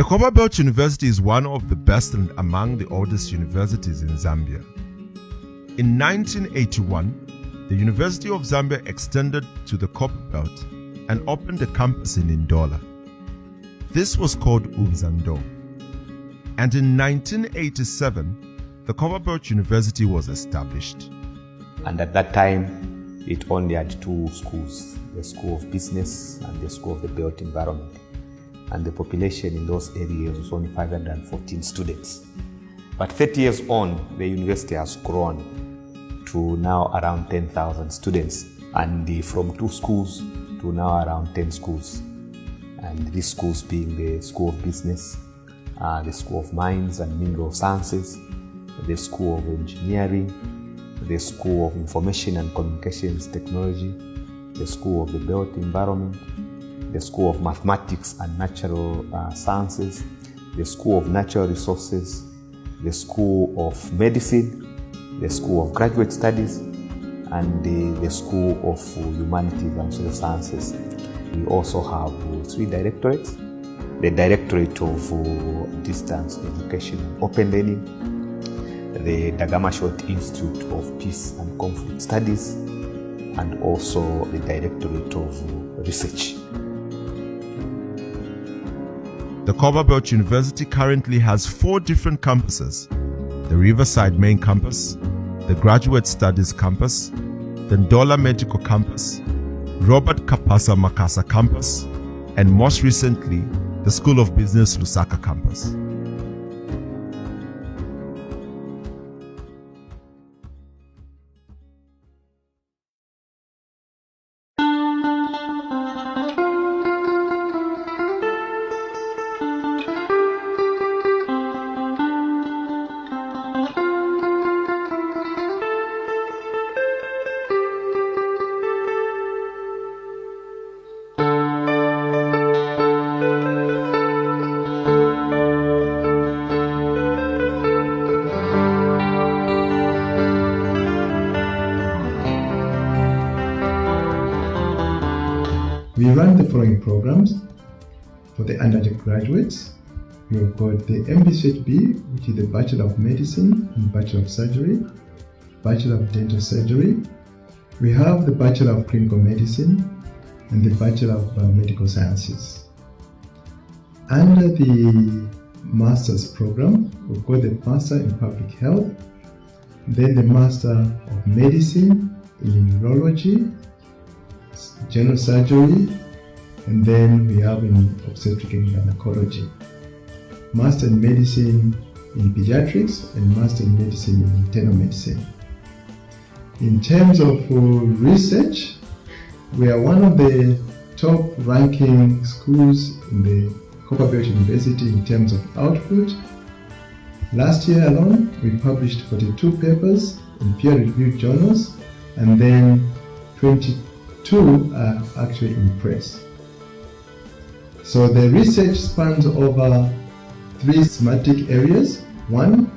The Copperbelt University is one of the best and among the oldest universities in Zambia. In 1981, the University of Zambia extended to the Copperbelt and opened a campus in Ndola. This was called Umzando. And in 1987, the Copperbelt University was established. And at that time, it only had two schools, the School of Business and the School of the Built Environment. And the population in those areas was only 514 students. But 30 years on, the university has grown to now around 10,000 students. And from 2 schools to now around 10 schools. And these schools being the School of Business, the School of Mines and Mineral Sciences, the School of Engineering, the School of Information and Communications Technology, the School of the Built Environment, the School of Mathematics and Natural Sciences, the School of Natural Resources, the School of Medicine, the School of Graduate Studies, and the School of Humanities and Social Sciences. We also have 3 directorates: the Directorate of Distance Education and Open Learning, the Dagama Short Institute of Peace and Conflict Studies, and also the Directorate of Research. The Copperbelt University currently has 4 different campuses: the Riverside Main Campus, the Graduate Studies Campus, the Ndola Medical Campus, Robert Kapasa Makasa Campus, and most recently, the School of Business Lusaka Campus. We run the following programs. For the undergraduates, we have got the MBCHB, which is the Bachelor of Medicine and Bachelor of Surgery, Bachelor of Dental Surgery. We have the Bachelor of Clinical Medicine and the Bachelor of Biomedical Sciences. Under the Master's program, we've got the Master in Public Health, then the Master of Medicine in Neurology, General Surgery, and then we have in Obstetric and Gynecology. Master in Medicine in Pediatrics and Master in Medicine in Internal Medicine. In terms of research, we are one of the top ranking schools in the Copperbelt University in terms of output. Last year alone, we published 42 papers in peer-reviewed journals, and then 22 are actually in press. So the research spans over 3 thematic areas. One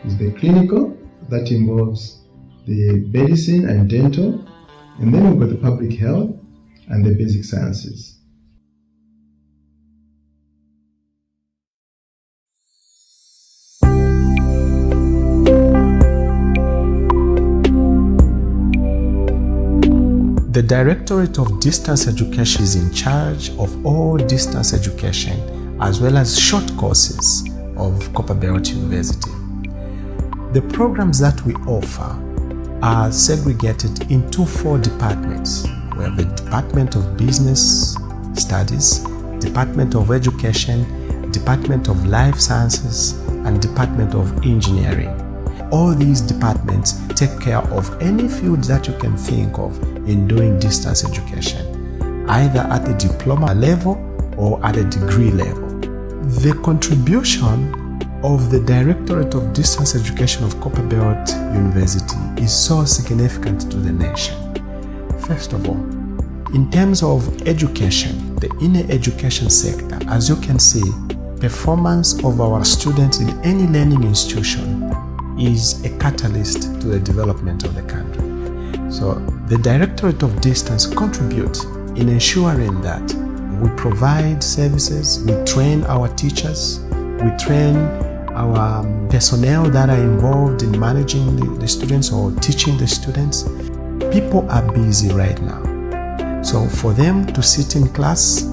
is the clinical, that involves the medicine and dental, and then we've got the public health and the basic sciences. The Directorate of Distance Education is in charge of all distance education as well as short courses of Copperbelt University. The programs that we offer are segregated into 4 departments. We have the Department of Business Studies, Department of Education, Department of Life Sciences, and Department of Engineering. All these departments take care of any field that you can think of in doing distance education, either at the diploma level or at a degree level. The contribution of the Directorate of Distance Education of Copperbelt University is so significant to the nation. First of all, in terms of education, the inner education sector, as you can see, performance of our students in any learning institution is a catalyst to the development of the country. So the Directorate of Distance contributes in ensuring that We provide services, we train our teachers, we train our personnel that are involved in managing the students or teaching the students. People are busy right now. So for them to sit in class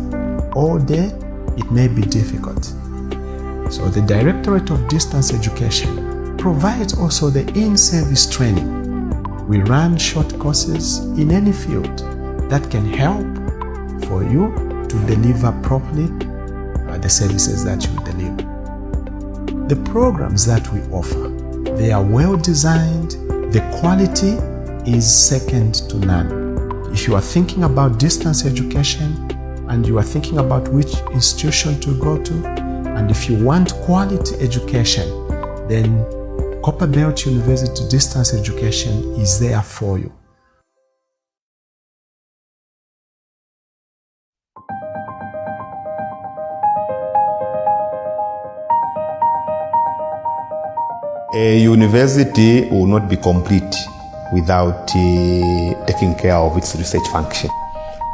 all day, it may be difficult. So the Directorate of Distance Education provides also the in-service training. We run short courses in any field that can help for you to deliver properly the services that you deliver. The programs that we offer, they are well designed. The quality is second to none. If you are thinking about distance education and you are thinking about which institution to go to, and if you want quality education, then Copperbelt University Distance Education is there for you. A university will not be complete without taking care of its research function.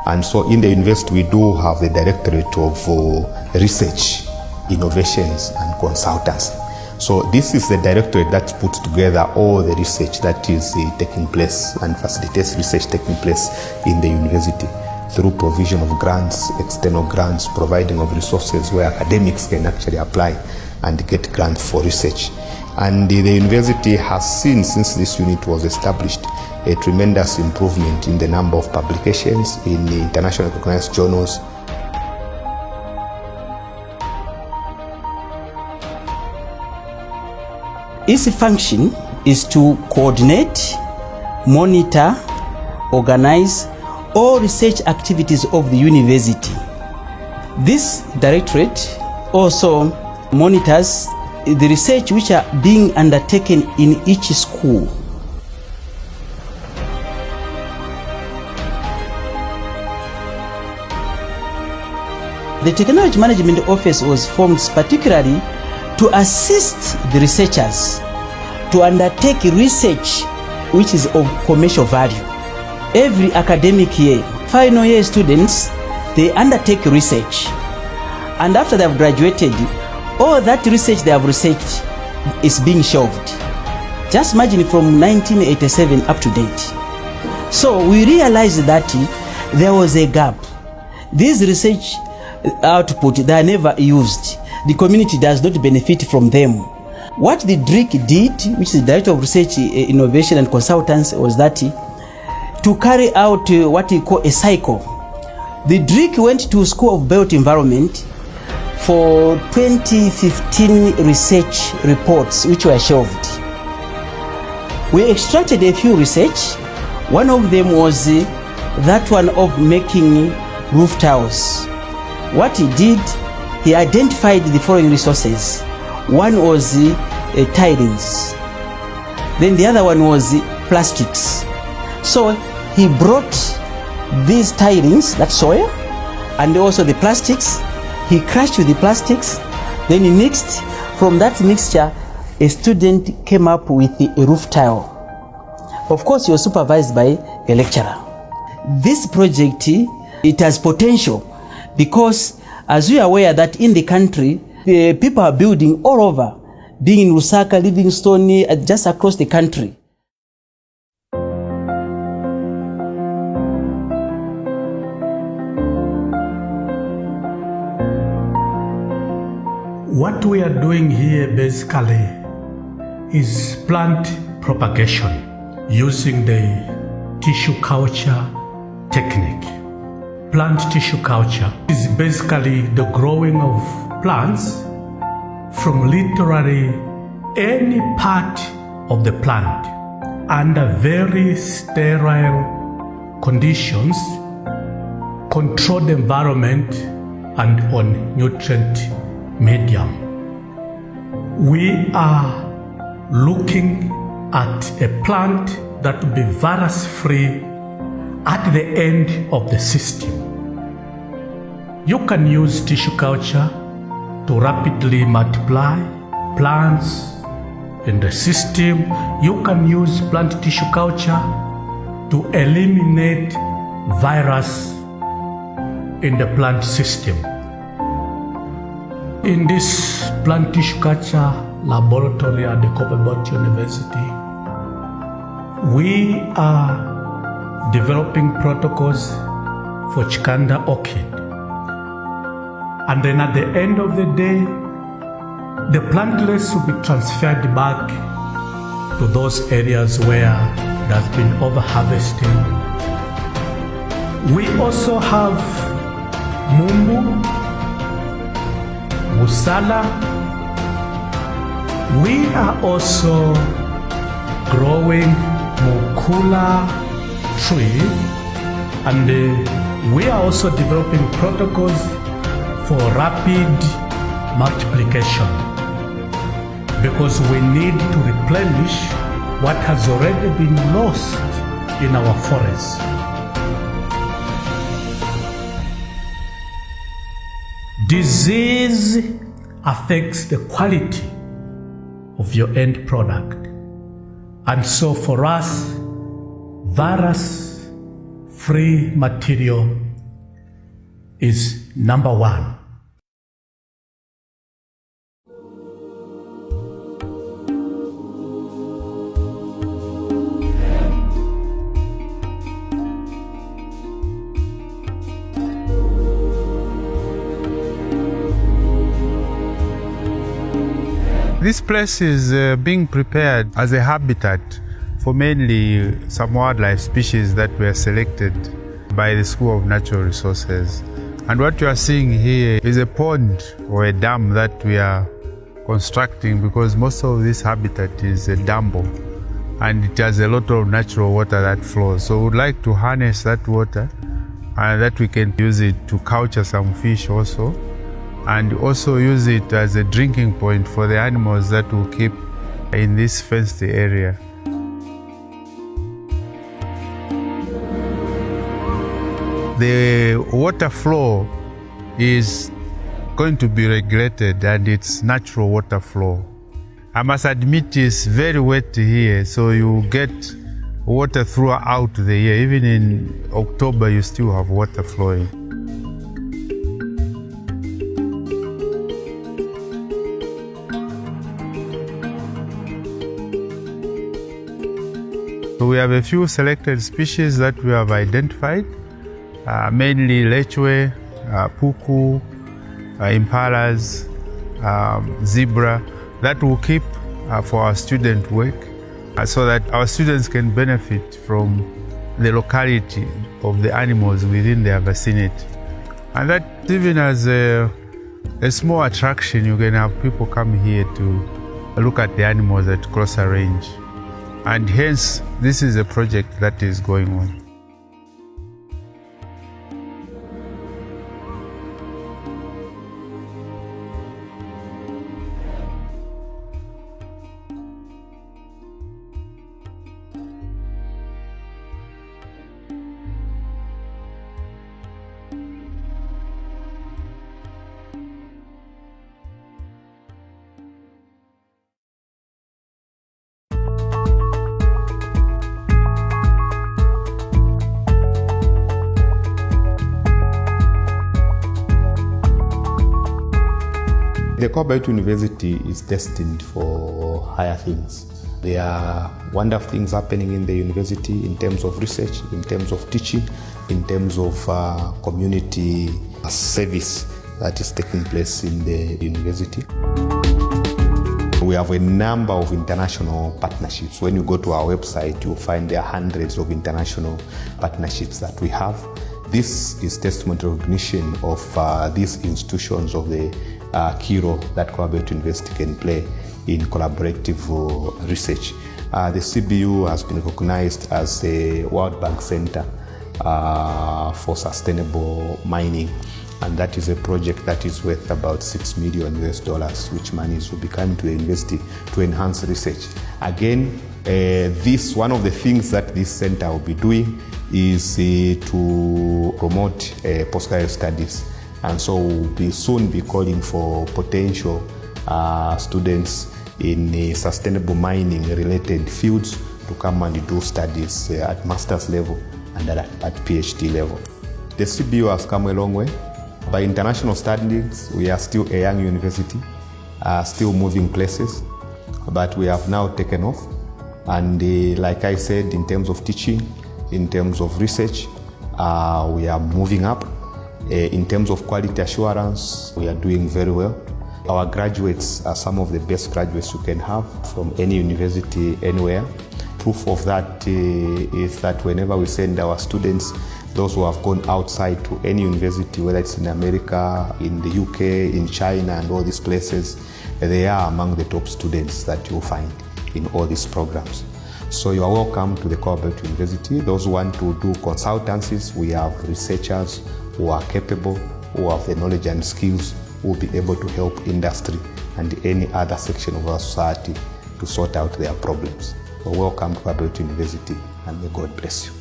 And so in the university we do have the Directorate of Research, Innovations and Consultancy. So this is the directorate that puts together all the research that is taking place and facilitates research taking place in the university through provision of grants, external grants, providing of resources where academics can actually apply and get grants for research. And the university has seen, since this unit was established, a tremendous improvement in the number of publications in the internationally recognized journals. Its function is to coordinate, monitor, organize all research activities of the university. This directorate also monitors the research which are being undertaken in each school. The Technology Management Office was formed particularly to assist the researchers to undertake research which is of commercial value. Every academic year, final year students, they undertake research, and after they have graduated, all that research they have researched is being shelved. Just imagine from 1987 up to date. So we realized that there was a gap. These research output, they are never used. The community does not benefit from them. What the DRIC did, which is the Director of Research, Innovation and Consultants, was that to carry out what we call a cycle. The DRIC went to School of Belt Environment for 2015 research reports which were shelved. We extracted a few research. One of them was that one of making roof tiles. What he did, he identified the following resources. One was tilings. Then the other one was plastics. So he brought these tilings, that soil, and also the plastics. He crushed with the plastics, then he mixed. From that mixture, a student came up with a roof tile. Of course, he was supervised by a lecturer. This project, it has potential because, as we are aware that in the country, people are building all over, being in Lusaka, Livingstone, just across the country. What we are doing here basically is plant propagation using the tissue culture technique. Plant tissue culture is basically the growing of plants from literally any part of the plant under very sterile conditions, controlled environment, and on nutrient medium. We are looking at a plant that will be virus-free at the end of the system. You can use tissue culture to rapidly multiply plants in the system. You can use plant tissue culture to eliminate virus in the plant system. In this plant tissue culture laboratory at the Copperbelt University, we are developing protocols for Chikanda orchid. And then at the end of the day, the plantlets will be transferred back to those areas where there has been over-harvesting. We also have Mumbu, Musala. We are also growing Mukula tree, and we are also developing protocols for rapid multiplication, because we need to replenish what has already been lost in our forests. Disease affects the quality of your end product. And so for us, virus-free material is number one. This place is being prepared as a habitat for mainly some wildlife species that were selected by the School of Natural Resources. And what you are seeing here is a pond or a dam that we are constructing, because most of this habitat is a dambo and it has a lot of natural water that flows. So we would like to harness that water and that we can use it to culture some fish also, and also use it as a drinking point for the animals that will keep in this fenced area. The water flow is going to be regulated, and it's natural water flow. I must admit it's very wet here, so you get water throughout the year. Even in October you still have water flowing. So we have a few selected species that we have identified, mainly lechwe, puku, impalas, zebra, that will keep for our student work, so that our students can benefit from the locality of the animals within their vicinity. And that even as a small attraction, you can have people come here to look at the animals at closer range. And hence, this is a project that is going on. The Copperbelt University is destined for higher things. There are wonderful things happening in the university in terms of research, in terms of teaching, in terms of community service that is taking place in the university. We have a number of international partnerships. When you go to our website, you'll find there are hundreds of international partnerships that we have. This is testament to recognition of these institutions of the key role that Copperbelt University can play in collaborative research. The CBU has been recognized as a World Bank Center for sustainable mining, and that is a project that is worth about $6 million, which monies will be coming to the university to enhance research. Again, one of the things that this center will be doing is to promote postgraduate studies. And so we'll soon be calling for potential students in sustainable mining related fields to come and do studies at master's level and at PhD level. The CBU has come a long way. By international standards, we are still a young university, still moving places, but we have now taken off. And like I said, in terms of teaching, in terms of research, we are moving up. In terms of quality assurance, we are doing very well. Our graduates are some of the best graduates you can have from any university anywhere. Proof of that is that whenever we send our students, those who have gone outside to any university, whether it's in America, in the UK, in China, and all these places, they are among the top students that you'll find in all these programs. So you are welcome to the Copperbelt University. Those who want to do consultancies, we have researchers who are capable, who have the knowledge and skills, who will be able to help industry and any other section of our society to sort out their problems. So welcome to Copperbelt University, and may God bless you.